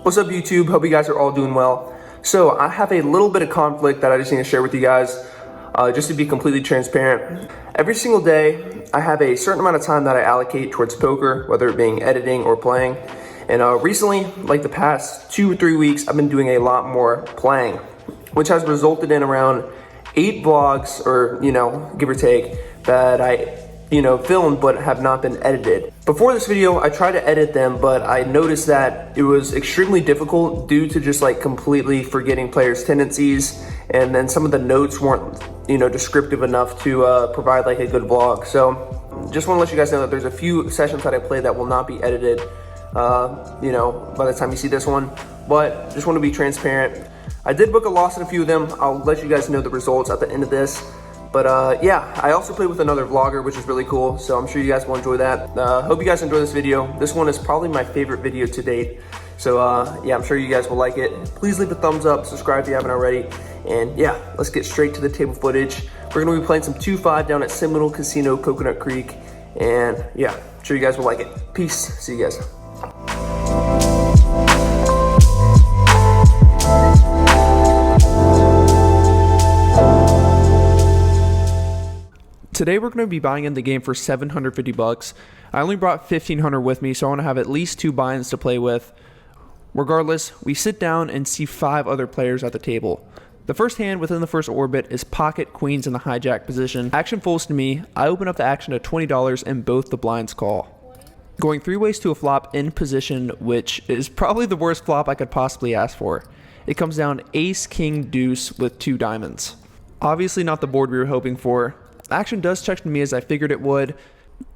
What's up, YouTube? Hope you guys are all doing well. So I have a little bit of conflict that I just need to share with you guys, just to be completely transparent. Every single day, I have a certain amount of time that I allocate towards poker, whether it being editing or playing. And recently, like the past 2 or 3 weeks, I've been doing a lot more playing, which has resulted in around 8 vlogs, or give or take, that I filmed but have not been edited. Before this video, I tried to edit them, but I noticed that it was extremely difficult due to just like completely forgetting players' tendencies, and then some of the notes weren't descriptive enough to provide like a good vlog. So just want to let you guys know that there's a few sessions that I played that will not be edited by the time you see this one, but just want to be transparent. I did book a loss in a few of them. I'll let you guys know the results at the end of this. But yeah, I also played with another vlogger, which is really cool, so I'm sure you guys will enjoy that. Hope you guys enjoy this video. This one is probably my favorite video to date. So yeah, I'm sure you guys will like it. Please leave a thumbs up, subscribe if you haven't already. And yeah, let's get straight to the table footage. We're gonna be playing some 2-5 down at Seminole Casino Coconut Creek. And yeah, I'm sure you guys will like it. Peace, see you guys. Today we're going to be buying in the game for $750. I only brought $1,500 with me, so I want to have at least 2 buy-ins to play with. Regardless, we sit down and see 5 other players at the table. The first hand within the first orbit is pocket queens in the hijack position. Action folds to me. I open up the action to $20 and both the blinds call. Going 3 ways to a flop in position, which is probably the worst flop I could possibly ask for. It comes down ace, king, deuce with 2 diamonds. Obviously not the board we were hoping for. Action does check to me as I figured it would.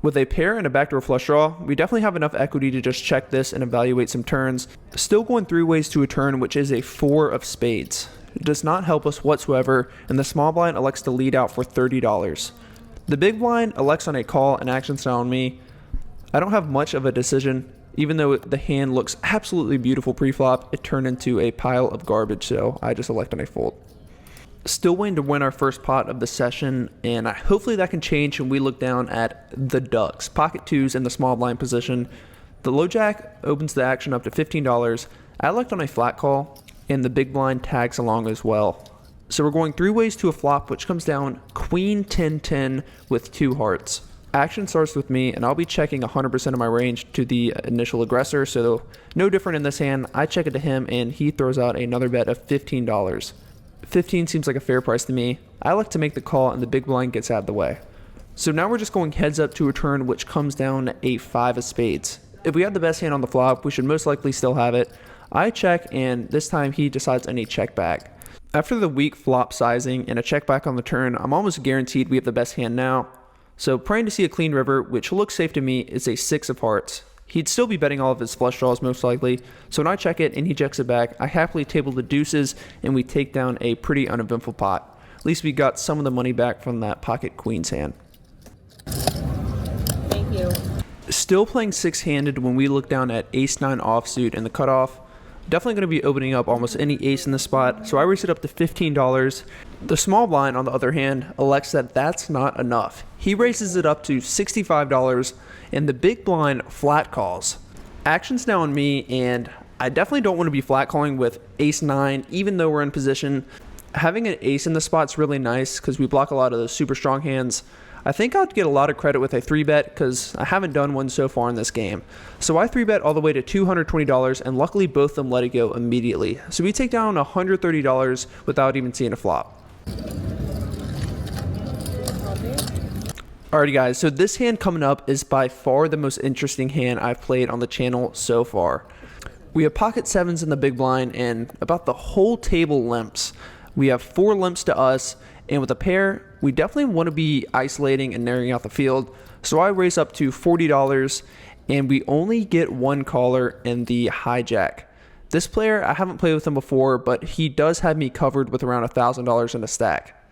With a pair and a backdoor flush draw, we definitely have enough equity to just check this and evaluate some turns. Still going 3 ways to a turn, which is a 4 of spades. It does not help us whatsoever, and the small blind elects to lead out for $30. The big blind elects on a call and action's down on me. I don't have much of a decision. Even though the hand looks absolutely beautiful pre-flop, it turned into a pile of garbage, so I just elect on a fold. Still waiting to win our first pot of the session, and hopefully that can change when we look down at the ducks. Pocket 2s in the small blind position. The low jack opens the action up to $15. I elect on a flat call, and the big blind tags along as well. So we're going 3 ways to a flop, which comes down queen 10-10 with 2 hearts. Action starts with me, and I'll be checking 100% of my range to the initial aggressor, so no different in this hand. I check it to him, and he throws out another bet of $15. 15 seems like a fair price to me. I like to make the call and the big blind gets out of the way. So now we're just going heads up to a turn, which comes down a 5 of spades. If we have the best hand on the flop, we should most likely still have it. I check, and this time he decides I need check back. After the weak flop sizing and a check back on the turn, I'm almost guaranteed we have the best hand now. So praying to see a clean river, which looks safe to me, is a 6 of hearts. He'd still be betting all of his flush draws most likely, so when I check it and he checks it back, I happily table the deuces and we take down a pretty uneventful pot. At least we got some of the money back from that pocket queen's hand. Thank you. Still playing 6-handed when we look down at ace-9 offsuit in the cutoff. Definitely going to be opening up almost any ace in the spot, so I raise it up to $15. The small blind, on the other hand, elects that that's not enough. He raises it up to $65, and the big blind flat calls. Action's now on me, and I definitely don't want to be flat calling with ace-9, even though we're in position. Having an ace in the spot's really nice because we block a lot of those super strong hands. I think I'd get a lot of credit with a 3-bet because I haven't done one so far in this game. So I 3-bet all the way to $220, and luckily both of them let it go immediately. So we take down $130 without even seeing a flop. Alrighty guys, so this hand coming up is by far the most interesting hand I've played on the channel so far. We have pocket 7s in the big blind, and about the whole table limps. We have 4 limps to us, and with a pair, we definitely want to be isolating and narrowing out the field. So I raise up to $40, and we only get 1 caller in the hijack. This player, I haven't played with him before, but he does have me covered with around $1,000 in a stack.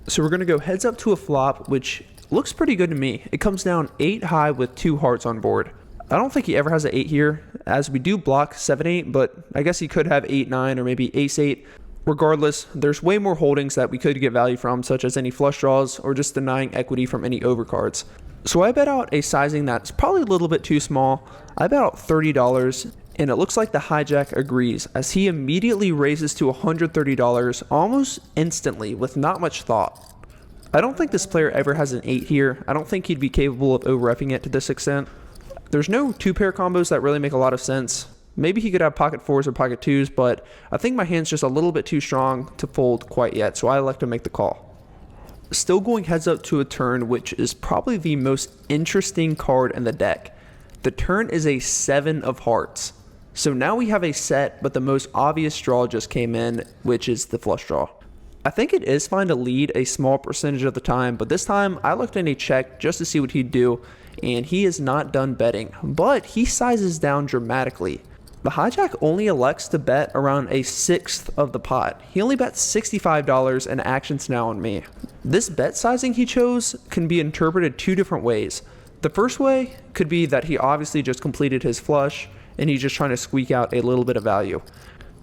So we're going to go heads up to a flop, which looks pretty good to me. It comes down 8 high with 2 hearts on board. I don't think he ever has an 8 here, as we do block 7-8, but I guess he could have 8-9 or maybe ace-8. Regardless, there's way more holdings that we could get value from, such as any flush draws or just denying equity from any overcards. So I bet out a sizing that's probably a little bit too small. I bet out $30, And it looks like the hijack agrees, as he immediately raises to $130 almost instantly with not much thought. I don't think this player ever has an 8 here. I don't think he'd be capable of over-reffing it to this extent. There's no 2-pair combos that really make a lot of sense. Maybe he could have pocket 4s or pocket 2s, but I think my hand's just a little bit too strong to fold quite yet, so I like to make the call. Still going heads up to a turn, which is probably the most interesting card in the deck. The turn is a 7 of hearts. So now we have a set, but the most obvious draw just came in, which is the flush draw. I think it is fine to lead a small percentage of the time, but this time I looked in a check just to see what he'd do, and he is not done betting, but he sizes down dramatically. The hijack only elects to bet around a 1/6 of the pot. He only bets $65 and actions now on me. This bet sizing he chose can be interpreted 2 different ways. The first way could be that he obviously just completed his flush, and he's just trying to squeak out a little bit of value.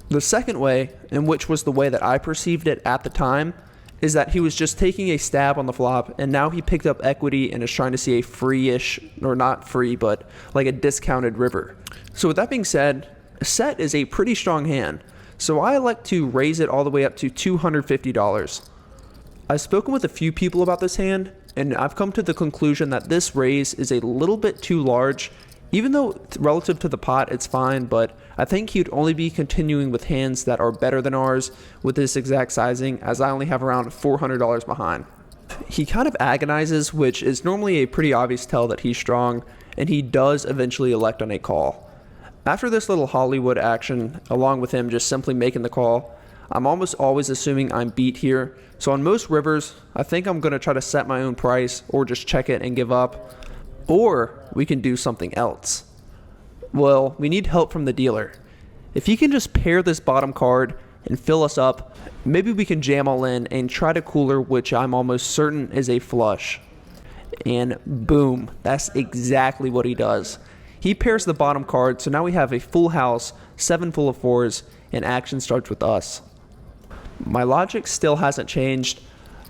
The second way, and which was the way that I perceived it at the time, is that he was just taking a stab on the flop, and now he picked up equity and is trying to see a free-ish, or not free, but like a discounted river. So with that being said, a set is a pretty strong hand, so I elect to raise it all the way up to $250. I've spoken with a few people about this hand, and I've come to the conclusion that this raise is a little bit too large. Even though relative to the pot it's fine, but I think he'd only be continuing with hands that are better than ours with this exact sizing, as I only have around $400 behind. He kind of agonizes, which is normally a pretty obvious tell that he's strong, and he does eventually elect on a call. After this little Hollywood action, along with him just simply making the call, I'm almost always assuming I'm beat here, so on most rivers, I think I'm going to try to set my own price or just check it and give up. Or we can do something else. Well, we need help from the dealer. If he can just pair this bottom card and fill us up, maybe we can jam all in and try to cooler, which I'm almost certain is a flush. And boom, that's exactly what he does. He pairs the bottom card, so now we have a full house, 7 full of 4s, and action starts with us. My logic still hasn't changed.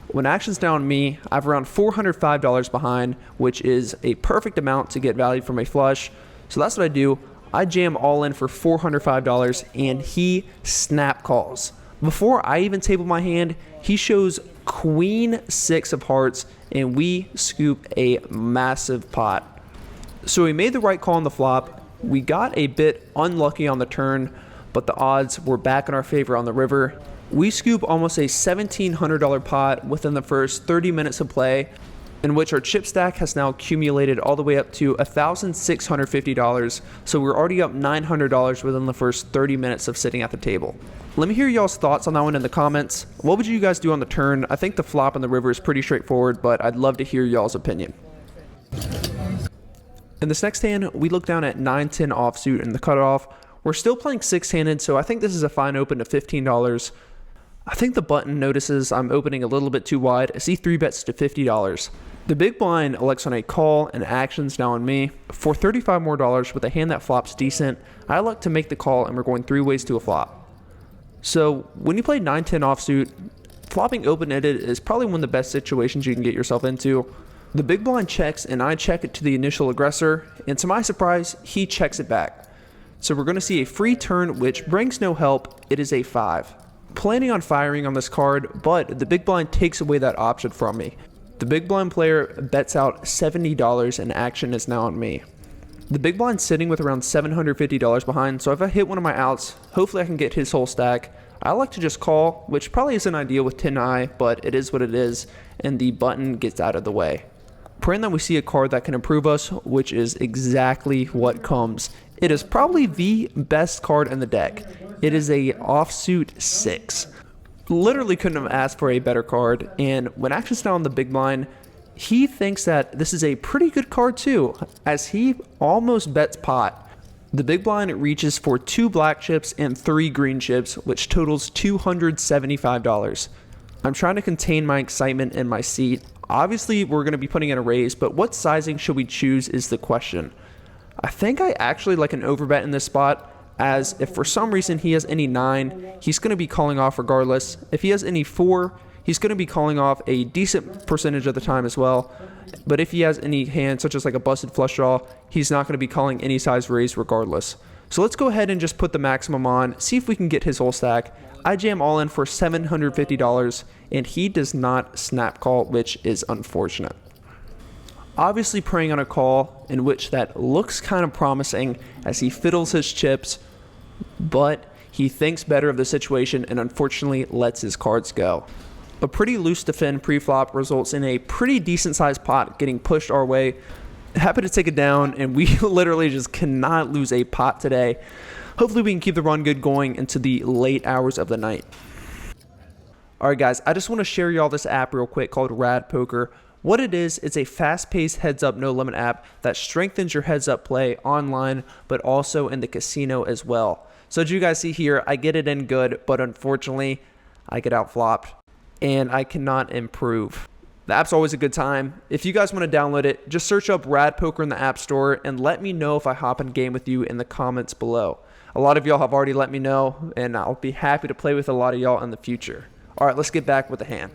When action's down on me, I have around $405 behind, which is a perfect amount to get value from a flush. So that's what I do. I jam all in for $405, and he snap calls. Before I even table my hand, he shows queen 6 of hearts, and we scoop a massive pot. So we made the right call on the flop. We got a bit unlucky on the turn, but the odds were back in our favor on the river. We scoop almost a $1,700 pot within the first 30 minutes of play, in which our chip stack has now accumulated all the way up to $1,650, so we're already up $900 within the first 30 minutes of sitting at the table. Let me hear y'all's thoughts on that one in the comments. What would you guys do on the turn? I think the flop in the river is pretty straightforward, but I'd love to hear y'all's opinion. In this next hand, we look down at 9-10 offsuit in the cutoff. We're still playing 6-handed, so I think this is a fine open to $15. I think the button notices I'm opening a little bit too wide as he 3-bets to $50. The big blind elects on a call and actions now on me. For $35 more with a hand that flops decent, I elect to make the call, and we're going 3 ways to a flop. So when you play 9-10 offsuit, flopping open-ended is probably one of the best situations you can get yourself into. The big blind checks, and I check it to the initial aggressor, and to my surprise, he checks it back. So we're going to see a free turn, which brings no help. It is a 5. Planning on firing on this card, but the big blind takes away that option from me. The big blind player bets out $70, and action is now on me. The big blind's sitting with around $750 behind, so if I hit one of my outs, hopefully I can get his whole stack. I like to just call, which probably isn't ideal with 10 high, but it is what it is, and the button gets out of the way. Praying that we see a card that can improve us, which is exactly what comes. It is probably the best card in the deck. It is a offsuit 6. Literally couldn't have asked for a better card, and when action's down on the big blind, he thinks that this is a pretty good card too, as he almost bets pot. The big blind reaches for 2 black chips and 3 green chips, which totals $275. I'm trying to contain my excitement in my seat. Obviously, we're going to be putting in a raise, but what sizing should we choose is the question. I think I actually like an overbet in this spot, as if for some reason he has any 9, he's going to be calling off regardless. If he has any 4, he's going to be calling off a decent percentage of the time as well. But if he has any hand, such as like a busted flush draw, he's not going to be calling any size raise regardless. So let's go ahead and just put the maximum on, see if we can get his whole stack. I jam all in for $750, and he does not snap call, which is unfortunate. Obviously preying on a call in which that looks kind of promising as he fiddles his chips, but he thinks better of the situation and unfortunately lets his cards go. A pretty loose defend pre-flop results in a pretty decent sized pot getting pushed our way. Happy to take it down, and we literally just cannot lose a pot today. Hopefully we can keep the run good going into the late hours of the night. Alright guys, I just want to share y'all this app real quick called Rad Poker. What it is, it's a fast-paced heads-up no-limit app that strengthens your heads-up play online, but also in the casino as well. So as you guys see here, I get it in good, but unfortunately, I get outflopped, and I cannot improve. The app's always a good time. If you guys want to download it, just search up Rad Poker in the App Store, and let me know if I hop in game with you in the comments below. A lot of y'all have already let me know, and I'll be happy to play with a lot of y'all in the future. Alright, let's get back with the hand.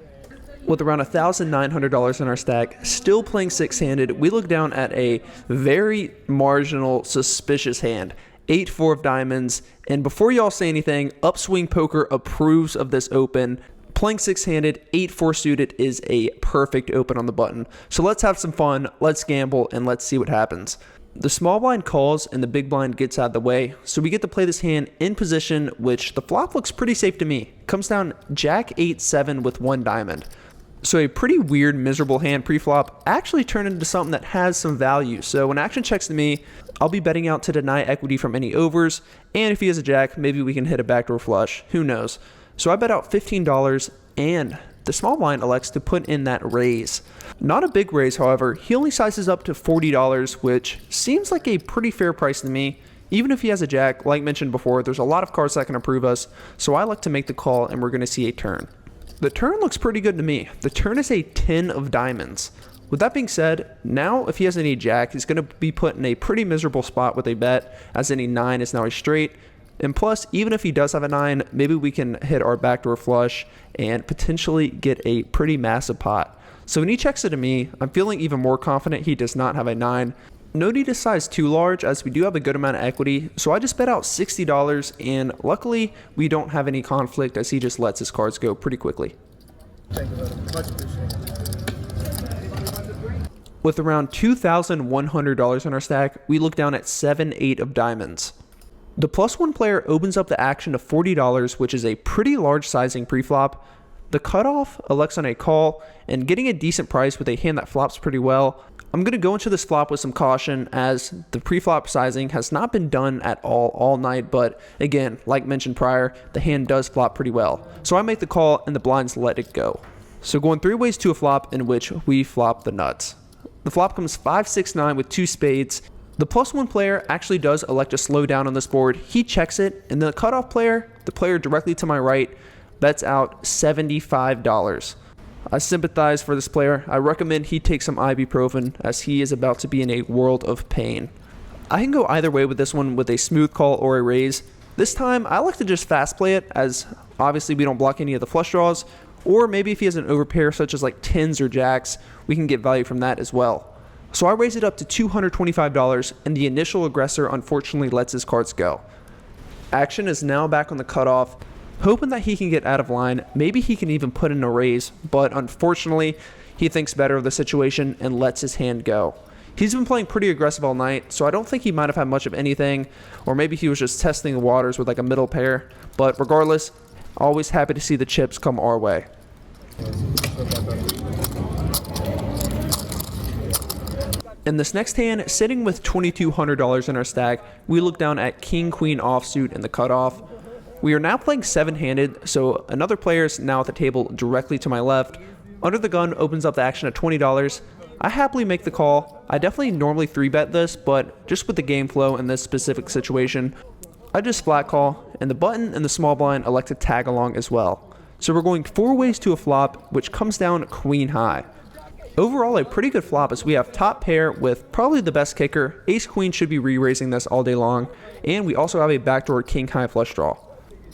With around $1,900 in our stack, still playing six-handed, we look down at a very marginal, suspicious hand. 8-4 of diamonds, and before y'all say anything, Upswing Poker approves of this open. Playing six-handed, 8-4 suited is a perfect open on the button. So let's have some fun, let's gamble, and let's see what happens. The small blind calls and the big blind gets out of the way, so we get to play this hand in position, which the flop looks pretty safe to me. Comes down Jack 8-7 with 1 diamond. So a pretty weird, miserable hand pre-flop actually turned into something that has some value. So when action checks to me, I'll be betting out to deny equity from any overs, and if he has a jack, maybe we can hit a backdoor flush. Who knows? So I bet out $15, and the small blind elects to put in that raise. Not a big raise, however. He only sizes up to $40, which seems like a pretty fair price to me. Even if he has a jack, like mentioned before, there's a lot of cards that can approve us, so I like to make the call, and we're going to see a turn. The turn looks pretty good to me. The turn is a 10 of diamonds. With that being said, now if he has any jack, he's going to be put in a pretty miserable spot with a bet, as any 9 is now a straight. And plus, even if he does have a 9, maybe we can hit our backdoor flush and potentially get a pretty massive pot. So when he checks it to me, I'm feeling even more confident he does not have a 9. No need to size too large, as we do have a good amount of equity, so I just bet out $60, and luckily we don't have any conflict as he just lets his cards go pretty quickly. Thank you, brother. Much appreciated. With around $2,100 in our stack, we look down at 7-8 of diamonds. The +1 player opens up the action to $40, which is a pretty large sizing preflop. The cutoff elects on a call, and getting a decent price with a hand that flops pretty well. I'm going to go into this flop with some caution, as the preflop sizing has not been done at all night, but again, like mentioned prior, the hand does flop pretty well. So I make the call and the blinds let it go. So going 3 ways to a flop in which we flop the nuts. The flop comes 5-6-9 with 2 spades. The +1 player actually does elect to slow down on this board. He checks it, and the cutoff player, the player directly to my right, bets out $75. I sympathize for this player. I recommend he take some ibuprofen, as he is about to be in a world of pain. I can go either way with this one, with a smooth call or a raise. This time, I like to just fast play it, as obviously we don't block any of the flush draws, or maybe if he has an overpair such as like 10s or jacks, we can get value from that as well. So I raise it up to $225, and the initial aggressor unfortunately lets his cards go. Action is now back on the cutoff, hoping that he can get out of line. Maybe he can even put in a raise, but unfortunately, he thinks better of the situation and lets his hand go. He's been playing pretty aggressive all night, so I don't think he might have had much of anything, or maybe he was just testing the waters with like a middle pair. But regardless, always happy to see the chips come our way. In this next hand, sitting with $2,200 in our stack, we look down at King-Queen offsuit in the cutoff. We are now playing 7-handed, so another player is now at the table directly to my left. Under the gun opens up the action at $20. I happily make the call. I definitely normally 3-bet this, but just with the game flow in this specific situation, I just flat call, and the button and the small blind elect to tag along as well. So we're going 4 ways to a flop, which comes down queen high. Overall, a pretty good flop, as we have top pair with probably the best kicker. Ace queen should be re-raising this all day long, and we also have a backdoor king high flush draw.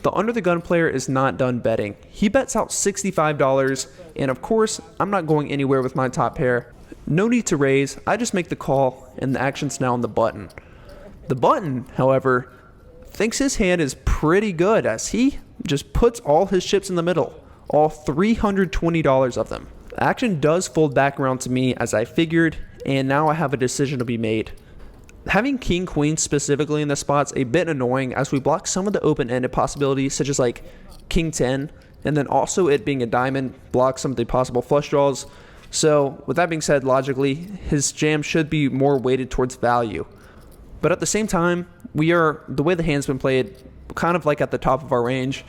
The under the gun player is not done betting. He bets out $65, and of course, I'm not going anywhere with my top pair. No need to raise, I just make the call, and the action's now on the button. The button, however, thinks his hand is pretty good as he just puts all his chips in the middle, all $320 of them. Action does fold back around to me as I figured, and now I have a decision to be made. Having king queen specifically in this spot's a bit annoying as we block some of the open-ended possibilities such as like king 10, and then also it being a diamond blocks some of the possible flush draws. So with that being said, logically his jam should be more weighted towards value. But at the same time, we are, the way the hand's been played, kind of like at the top of our range.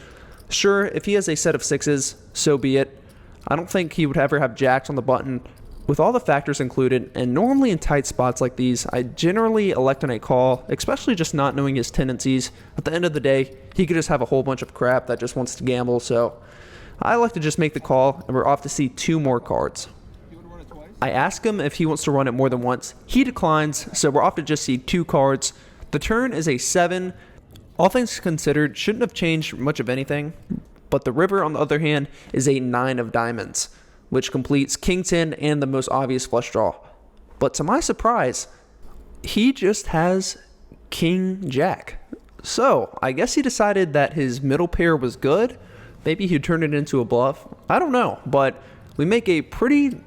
Sure, if he has a set of sixes, so be it. I don't think he would ever have jacks on the button. With all the factors included, and normally in tight spots like these, I generally elect on a call, especially just not knowing his tendencies. At the end of the day, he could just have a whole bunch of crap that just wants to gamble, so I like to just make the call, and we're off to see 2 more cards. I ask him if he wants to run it more than once. He declines, so we're off to just see 2 cards. The turn is a 7. All things considered, shouldn't have changed much of anything, but the river, on the other hand, is a 9 of diamonds, which completes king 10 and the most obvious flush draw. But to my surprise, he just has king jack. So I guess he decided that his middle pair was good. Maybe he turned it into a bluff. I don't know, but we make a pretty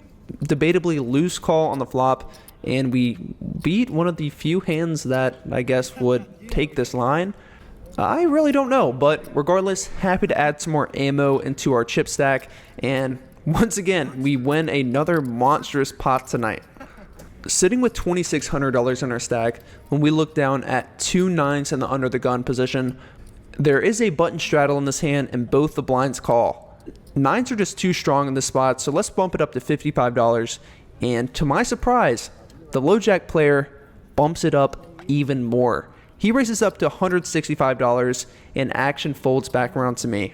debatably loose call on the flop, and we beat one of the few hands that I guess would take this line. I really don't know, but regardless, happy to add some more ammo into our chip stack, and once again, we win another monstrous pot tonight. Sitting with $2,600 in our stack, when we look down at 2 9s in the under the gun position, there is a button straddle in this hand and both the blinds call. 9s are just too strong in this spot, so let's bump it up to $55. And to my surprise, the low jack player bumps it up even more. He raises up to $165 and action folds back around to me.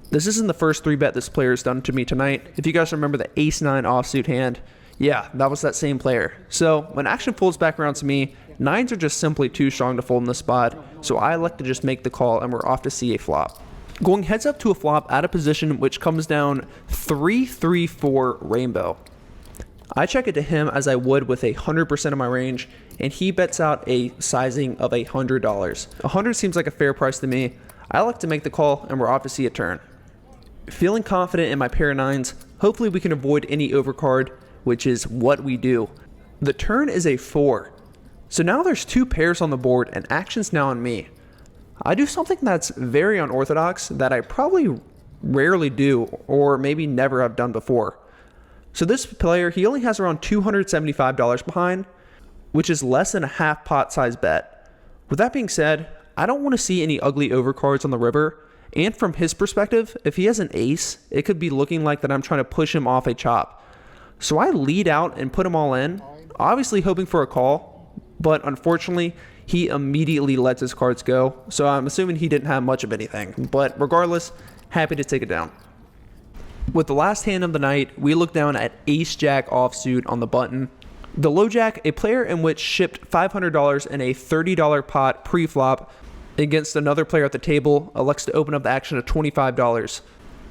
This isn't the first 3-bet this player has done to me tonight. If you guys remember the ace-9 offsuit hand, yeah, that was that same player. So when action folds back around to me, 9s are just simply too strong to fold in this spot, so I like to just make the call and we're off to see a flop. Going heads up to a flop at a position which comes down 3-3-4 rainbow. I check it to him as I would with 100% of my range, and he bets out a sizing of $100. $100 seems like a fair price to me. I like to make the call and we're off to see a turn. Feeling confident in my pair of 9s, hopefully we can avoid any overcard, which is what we do. The turn is a 4. So now there's 2 pairs on the board and action's now on me. I do something that's very unorthodox that I probably rarely do or maybe never have done before. So this player, he only has around $275 behind, which is less than a half pot size bet. With that being said, I don't want to see any ugly overcards on the river, and from his perspective, if he has an ace, it could be looking like that I'm trying to push him off a chop. So I lead out and put him all in, obviously hoping for a call, but unfortunately, he immediately lets his cards go, so I'm assuming he didn't have much of anything, but regardless, happy to take it down. With the last hand of the night, we look down at ace-jack offsuit on the button. The low jack, a player in which shipped $500 in a $30 pot pre-flop against another player at the table, elects to open up the action at $25.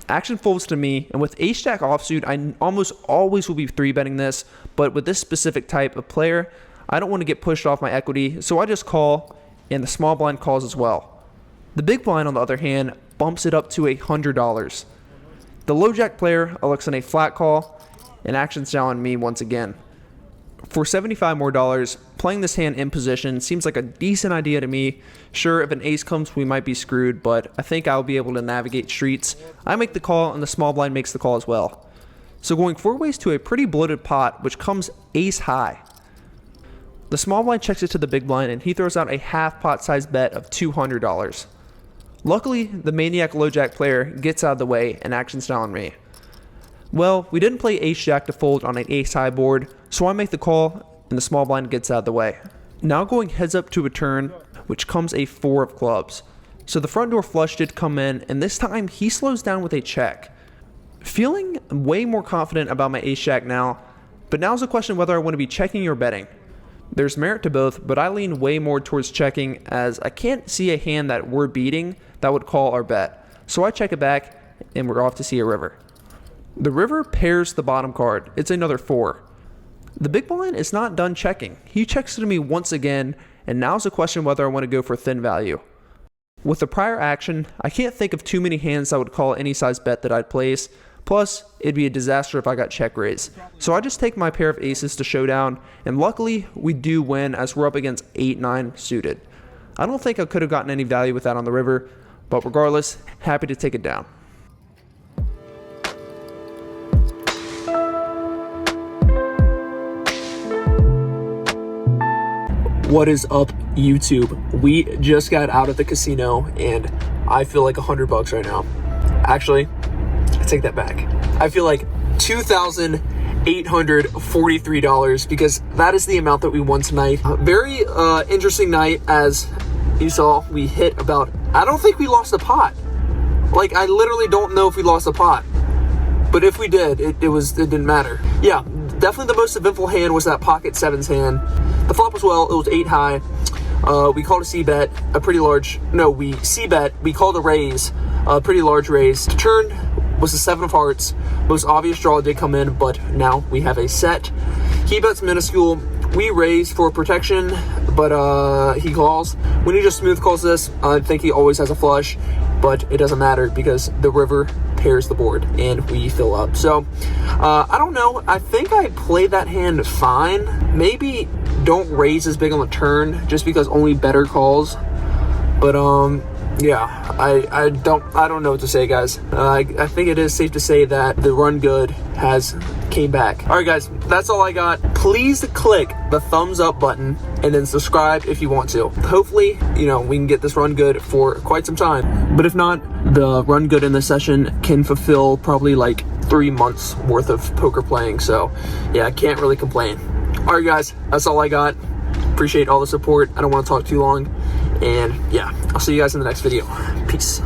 Action folds to me, and with ace-jack offsuit, I almost always will be 3-betting this, but with this specific type of player, I don't want to get pushed off my equity, so I just call, and the small blind calls as well. The big blind, on the other hand, bumps it up to $100. The low jack player elects in a flat call, and action's now on me once again. For $75 more, playing this hand in position seems like a decent idea to me. Sure, if an ace comes, we might be screwed, but I think I'll be able to navigate streets. I make the call, and the small blind makes the call as well. So going 4 ways to a pretty bloated pot, which comes ace high. The small blind checks it to the big blind, and he throws out a half pot size bet of $200. Luckily, the maniac low jack player gets out of the way, and action's now on me. Well, we didn't play ace-jack to fold on an ace-high board, so I make the call, and the small blind gets out of the way. Now going heads up to a turn, which comes a 4 of clubs. So the front door flush did come in, and this time he slows down with a check. Feeling way more confident about my ace-jack now, but now's the question whether I want to be checking or betting. There's merit to both, but I lean way more towards checking as I can't see a hand that we're beating that would call our bet. So I check it back, and we're off to see a river. The river pairs the bottom card. It's another 4. The big blind is not done checking. He checks to me once again, and now's the question whether I want to go for thin value. With the prior action, I can't think of too many hands that would call any size bet that I'd place. Plus, it'd be a disaster if I got check raised. So I just take my pair of aces to showdown, and luckily we do win as we're up against 8-9 suited. I don't think I could have gotten any value with that on the river, but regardless, happy to take it down. What is up, YouTube? We just got out of the casino and I feel like $100 right now. Actually, I take that back. I feel like $2,843 because that is the amount that we won tonight. Very interesting night. As you saw, we hit about, I don't think we lost a pot. Like, I literally don't know if we lost a pot. But if we did, it didn't matter. Yeah, definitely the most eventful hand was that pocket sevens hand. The flop was well, it was 8 high. We called a C-bet, a pretty large, no, we C-bet, we called a raise, a pretty large raise. The turn was the 7 of hearts. Most obvious draw did come in, but now we have a set. He bets minuscule. We raise for protection, but he calls. When he just smooth calls this, I think he always has a flush, but it doesn't matter because the river pairs the board and we fill up. So I don't know. I think I played that hand fine. Maybe don't raise as big on the turn just because only better calls. But yeah, I don't know what to say, guys. I think it is safe to say that the run good has came back. All right, guys, that's all I got. Please click the thumbs up button and then subscribe if you want to. Hopefully, we can get this run good for quite some time. But if not, the run good in this session can fulfill probably like 3 months worth of poker playing. So yeah, I can't really complain. All right, guys, that's all I got. Appreciate all the support. I don't want to talk too long. And yeah, I'll see you guys in the next video. Peace.